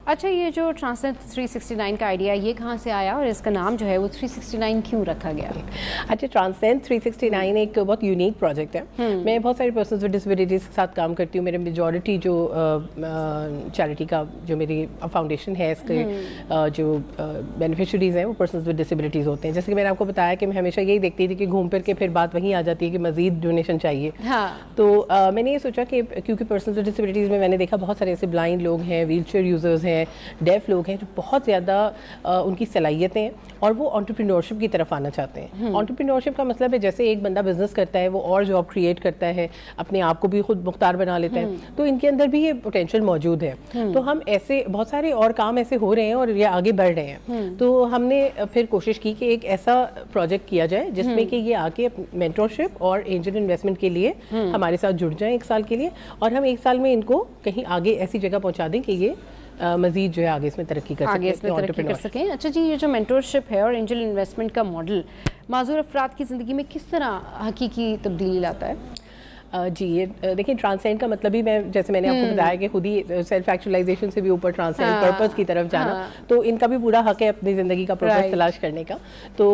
अच्छा, ये जो ट्रांसेंड 369 का आइडिया ये कहाँ से आया और इसका नाम जो है वो 369 क्यों रखा गया? अच्छा, ट्रांसेंड 369 एक बहुत यूनिक प्रोजेक्ट है। मैं बहुत सारे पर्सन्स विद डिसेबिलिटीज़ के साथ काम करती हूँ। मेरे मेजॉरिटी जो चैरिटी का जो मेरी फाउंडेशन है, इसके जो बेनिफिशरीज़ हैं वो पर्सन्स विद डिसेबिलिटीज़ होते हैं। जैसे कि मैंने आपको बताया कि मैं हमेशा यही देखती थी कि घूम फिर के फिर बात वहीं आ जाती है कि मज़ीद डोनेशन चाहिए। तो मैंने ये सोचा कि क्योंकि पर्सन्स विद डिसेबिलिटीज़ में मैंने देखा बहुत सारे ऐसे ब्लाइंड लोग हैं, व्हीलचेयर यूज़र्स हैं, डेफ लोग हैं जो बहुत ज़्यादा उनकी सलाहियतें हैं और वो एंटरप्रेन्योरशिप की तरफ आना चाहते हैं। एंटरप्रेन्योरशिप का मतलब है जैसे एक बंदा बिजनेस करता है, वो और जॉब क्रिएट करता है, अपने आप को भी खुद मुख्तार बना लेता है, तो इनके अंदर भी ये पोटेंशियल मौजूद है। तो हम ऐसे बहुत सारे और काम ऐसे हो रहे हैं और ये आगे बढ़ रहे हैं। तो हमने फिर कोशिश की कि एक ऐसा प्रोजेक्ट किया जाए जिसमें कि ये आके मेंटरशिप और एंजल इन्वेस्टमेंट के लिए हमारे साथ जुड़ जाएं 1 साल के लिए, और हम 1 साल में इनको कहीं आगे ऐसी जगह पहुंचा दें कि ये मजीद जो है आगे इसमें तरक्की कर सकें। अच्छा जी, ये जो मेंटरशिप है और एंजल इन्वेस्टमेंट का मॉडल माज़ूर अफराद की ज़िंदगी में किस तरह हकीकी तब्दीली लाता है? जी, ये देखिए, ट्रांसेंड का मतलब ही मैं जैसे मैंने आपको बताया कि खुद ही सेल्फ एक्चुअलाइजेशन से भी ऊपर ट्रांसेंड पर्पस की तरफ जाना। तो इनका भी पूरा हक है अपनी ज़िंदगी का पर्पस तलाश करने का। तो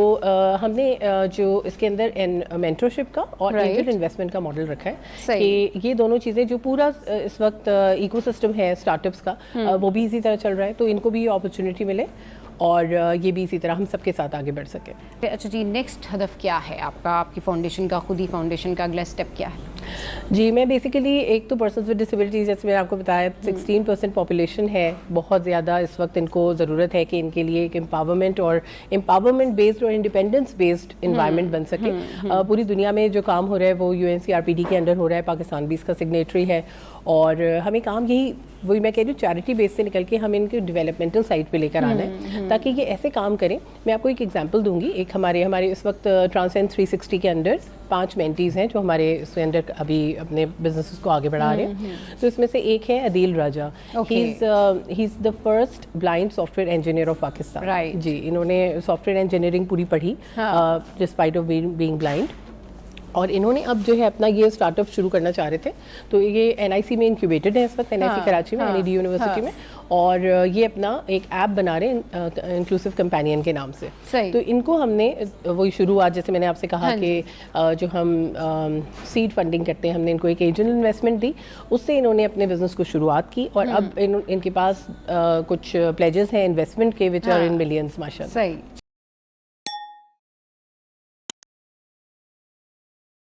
हमने जो इसके अंदर मेंटरशिप का और एंजल इन्वेस्टमेंट का मॉडल रखा है कि ये दोनों चीज़ें जो पूरा इस वक्त इकोसिस्टम है स्टार्टअप्स का, वो भी इसी तरह चल रहा है, तो इनको भी अपॉर्चुनिटी मिले और ये भी इसी तरह हम सबके साथ आगे बढ़ सके। अच्छा जी, नेक्स्ट हदफ क्या है आपका, आपकी फाउंडेशन का, खुद ही फाउंडेशन का अगला स्टेप क्या है? जी, मैं बेसिकली एक तो पर्सन्स विद डिसेबिलिटीज़, जैसे मैंने आपको बताया 16% पॉपुलेशन है, बहुत ज़्यादा इस वक्त इनको ज़रूरत है कि इनके लिए एक एम्पावरमेंट बेस्ड और इंडिपेंडेंस बेस्ड इन्वायरमेंट बन सके। पूरी दुनिया में जो काम हो रहा है वो UNCRPD के अंडर हो रहा है, पाकिस्तान भी इसका सिग्नेटरी है, और हमें काम यही, वही मैं कह रही हूँ, चैरिटी बेस से निकल के हम इनके डेवलपमेंटल साइड पे लेकर आना है ताकि ये ऐसे काम करें। मैं आपको एक एग्जांपल दूंगी। एक हमारे इस वक्त ट्रांसेंड 360 के अंडर 5 मेंटीज़ हैं जो हमारे इसके अंदर अभी अपने बिजनेस को आगे बढ़ा रहे हैं। तो इसमें से एक है Adeel Raja. He is the first blind software engineer of Pakistan. जी, इन्होंने सॉफ्टवेयर इंजीनियरिंग पूरी पढ़ी डिस्पाइट ऑफ बीइंग ब्लाइंड, और इन्होंने अब जो है अपना ये स्टार्टअप शुरू करना चाह रहे थे। तो ये NIC में इंक्यूबेटेड है इस वक्त, NIC कराची में, NED यूनिवर्सिटी में, और ये अपना एक ऐप बना रहे हैं इंक्लूसिव कंपेनियन के नाम से। तो इनको हमने वही शुरुआत, जैसे मैंने आपसे कहा कि जो हम सीड फंडिंग करते हैं, हमने इनको एक एंजल इन्वेस्टमेंट दी, उससे इन्होंने अपने बिजनेस को शुरुआत की, और अब इनके पास कुछ प्लेजेस हैं इन्वेस्टमेंट के विच आर इन मिलियंस माशाल्लाह। सही।